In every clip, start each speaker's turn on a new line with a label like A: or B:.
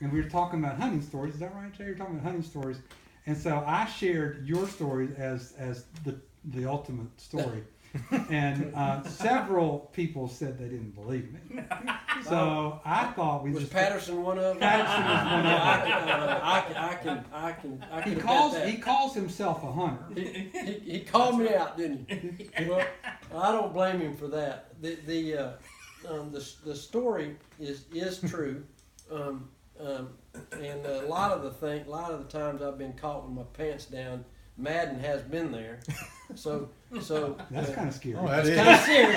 A: and we were talking about hunting stories. Is that right, Jay? You're talking about hunting stories, and so I shared your story as the ultimate story, and several people said they didn't believe me. So I thought we
B: was
A: just
B: Patterson one of them?
A: Patterson was one
B: I can.
A: he calls himself a hunter.
B: He called me out, didn't he? Well, I don't blame him for that. The story is true, and a lot of the times I've been caught with my pants down. Madden has been there, so
A: That's kind of scary.
C: Oh, that
B: it's
C: is.
B: kind of scary.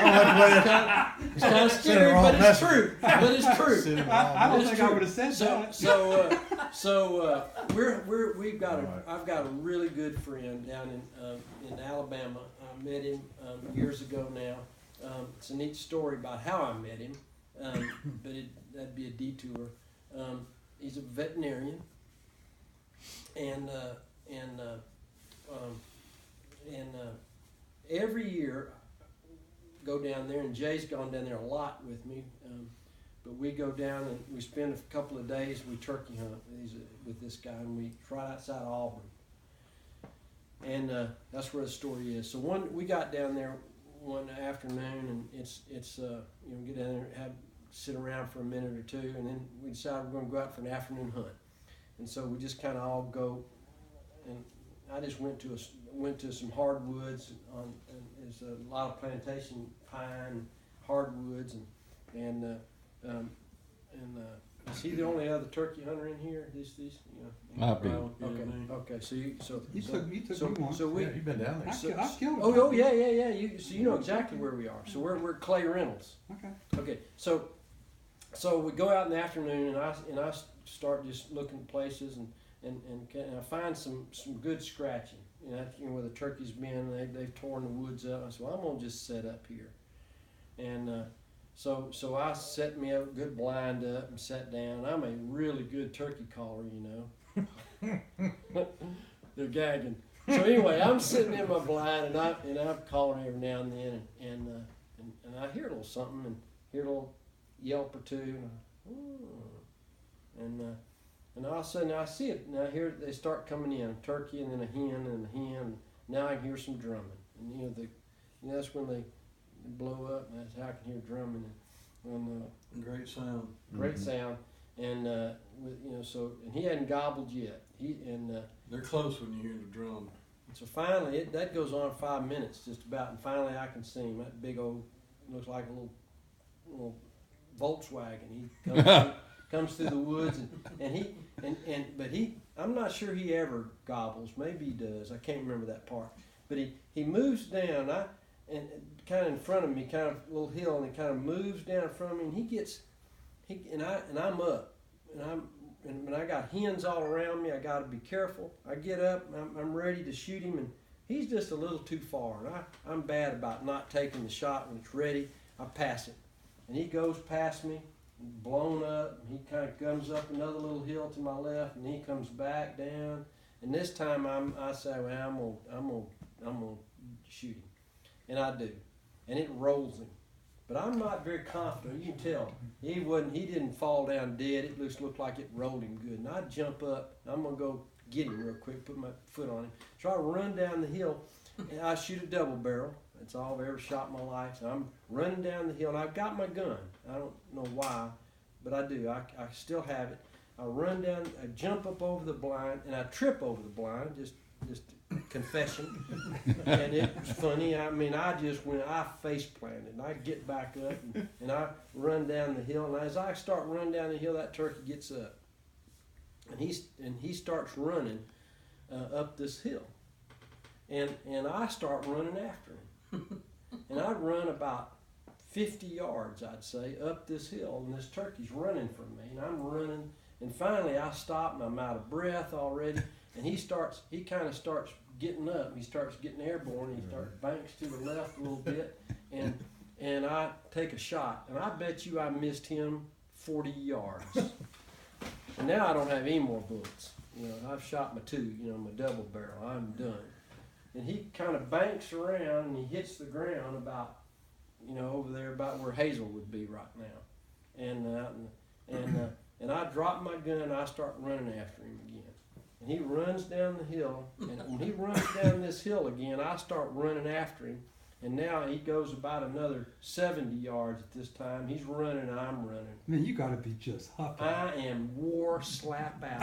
B: It's kind of scary, but it's true. But it's true.
A: I don't think I would have said that.
B: I've got a really good friend down in Alabama. I met him years ago now. It's a neat story about how I met him, but that'd be a detour. He's a veterinarian, and every year go down there, and Jay's gone down there a lot with me. But we go down and we spend a couple of days. We turkey hunt with this guy, and we right outside Auburn. And that's where the story is. So we got down there one afternoon, and it's get down there, sit around for a minute or two, and then we decided we're going to go out for an afternoon hunt. And so we just kind of all go, and I just went to some hardwoods. There's a lot of plantation pine, hardwoods, and is he the only other turkey hunter in here?
C: Might be.
B: Okay. So you took
A: me once.
B: So we.
C: Yeah, you've been down there.
A: I've killed it.
B: Oh yeah. You know exactly where we are. So we're Clay Reynolds.
A: Okay.
B: So we go out in the afternoon, and I start just looking at places, and I find some good scratching. Where the turkey's been, they've torn the woods up. I said, well, I'm gonna just set up here, and so I set me a good blind up and sat down. I'm a really good turkey caller, They're gagging. So anyway, I'm sitting in my blind, and I'm calling every now and then, and I hear a little something, and hear a little yelp or two, and all of a sudden I see it. Now here they start coming in, a turkey and then a hen and a hen. And now I can hear some drumming, and that's when they blow up, and that's how I can hear drumming. And
D: great sound.
B: Great sound, and and he hadn't gobbled yet.
D: They're close when you hear the drum.
B: So finally, that goes on 5 minutes just about, and finally I can see him. That big old, looks like a little Volkswagen. He comes through the woods, but I'm not sure he ever gobbles. Maybe he does. I can't remember that part. But he moves down, and kind of in front of me, kind of a little hill, and he kind of moves down in front of me, and I'm up, and when I got hens all around me, I got to be careful. I get up, I'm ready to shoot him, and he's just a little too far, and I'm bad about not taking the shot when it's ready. I pass it, and he goes past me, blown up, and he kind of comes up another little hill to my left, and he comes back down, and this time I say, well, I'm gonna shoot him, and I do, and it rolls him, but I'm not very confident. You can tell he didn't fall down dead. It looked like it rolled him good, and I jump up. I'm gonna go get him real quick, put my foot on him, so I run down the hill, and I shoot a double barrel. That's all I've ever shot in my life. So I'm running down the hill, and I've got my gun. I don't know why, but I do. I still have it. I run down, I jump up over the blind, and I trip over the blind, just confession. And it was funny. I mean, I face planted, and I get back up, and I run down the hill, and as I start running down the hill, that turkey gets up. And he starts running up this hill. And I start running after him. And I run about 50 yards, I'd say, up this hill, and this turkey's running from me, and I'm running, and finally I stop, and I'm out of breath already, and he kind of starts getting up, he starts getting airborne, and he starts banks to the left a little bit, and I take a shot, and I bet you I missed him 40 yards. And now I don't have any more bullets. I've shot my two, my double barrel, I'm done. And he kind of banks around, and he hits the ground about, over there about where Hazel would be right now. And and I drop my gun and I start running after him again. And he runs down the hill, and when he runs down this hill again, I start running after him. And now he goes about another 70 yards at this time. He's running and I'm running.
A: Man, you got to be just huffing.
B: I am wore slap out.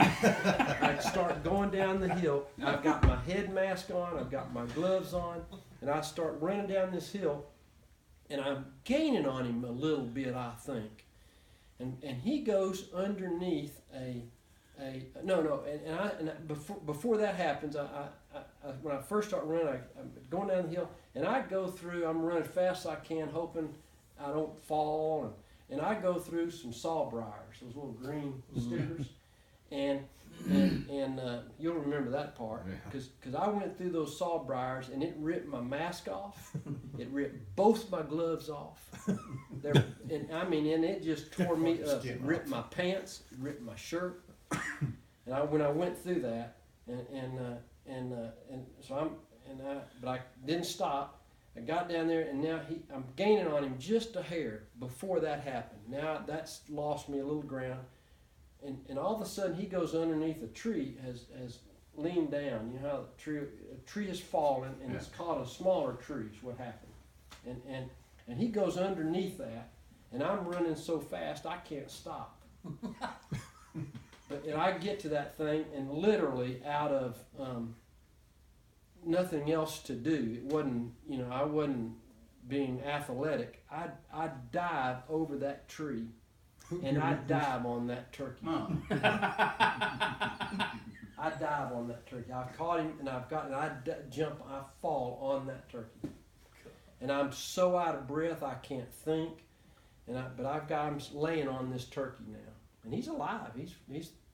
B: I start going down the hill. I've got my head mask on. I've got my gloves on. And I start running down this hill. And I'm gaining on him a little bit, I think. And he goes underneath before that happens, when I first start running, I'm going down the hill, and I go through, I'm running fast as I can, hoping I don't fall, and I go through some sawbriars, those little green stickers, and you'll remember that part, because I went through those sawbriars, and it ripped my mask off, it ripped both my gloves off, and it just tore me up, it ripped my pants, it ripped my shirt. And when I went through that, but I didn't stop. I got down there, and now I'm gaining on him just a hair before that happened. Now that's lost me a little ground, and all of a sudden he goes underneath a tree, has leaned down. You know how a tree has fallen, and it's caught a smaller tree. Is what happened, and he goes underneath that, and I'm running so fast I can't stop. And I get to that thing, and literally out of nothing else to do, it wasn't, I wasn't being athletic. I dive over that tree, and I dive on that turkey. I dive on that turkey. I've caught him, and I fall on that turkey, and I'm so out of breath I can't think, but I've got him laying on this turkey now, and he's alive. He's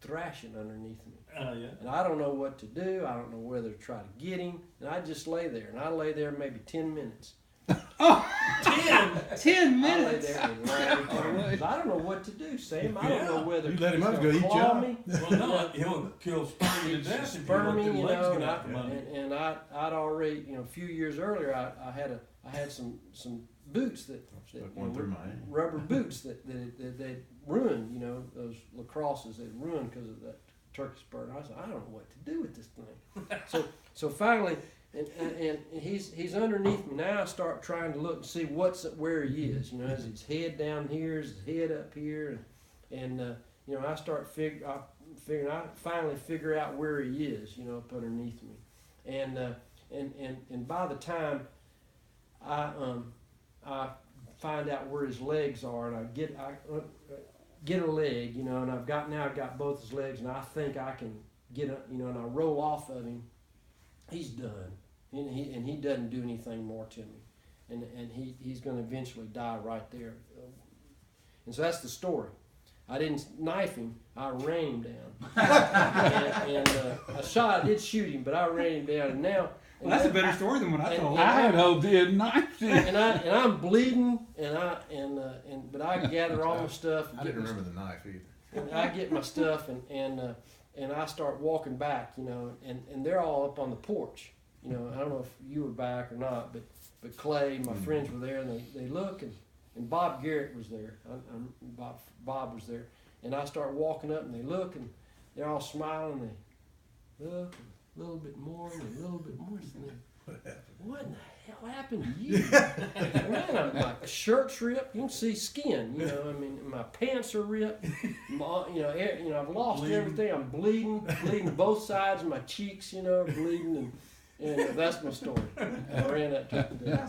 B: thrashing underneath me. And I don't know what to do. I don't know whether to try to get him. And I just lay there. And I lay there maybe 10 minutes.
A: 10 minutes?
B: I lay there and laughed. I don't know what to do, Sam. I don't know whether
E: you let him up,
B: he's
E: go
B: claw
E: eat
B: me.
D: Well, no, he'll spur you to death if you
B: Spur
D: let
B: me,
D: them legs get
B: and
D: out from under.
B: I'd already, a few years earlier, I had some boots that
E: Going through my hand.
B: rubber boots that ruined, those lacrosses that ruined because of that turkey spur. And I said, I don't know what to do with this thing. So finally, and he's underneath me now. I start trying to look and see where he is. Is his head down here? Is his head up here? And I start I finally figure out where he is. Up underneath me, and by the time I find out where his legs are, and I get a leg, and I've got both his legs, and I think I can get and I roll off of him. He's done, and he doesn't do anything more to me, and he's going to eventually die right there. And so that's the story. I didn't knife him. I ran him down, I did shoot him, but I ran him down, and now.
A: Well, that's a better story than what I told.
C: I had hoped he had knifed him.
B: And I'm bleeding, but I gather all my stuff.
E: I didn't remember the knife either.
B: And I get my stuff, and I start walking back, and they're all up on the porch. I don't know if you were back or not, but Clay, my friends were there, and they look, and Bob Garrett was there. Bob was there, and I start walking up, and they look, and they're all smiling, and they look. A little bit more and a little bit more. What in the hell happened to you? Man, my shirt's ripped. You can see skin. My pants are ripped. I've lost everything. I'm bleeding both sides of my cheeks. Bleeding, and that's my story. I ran that turkey down.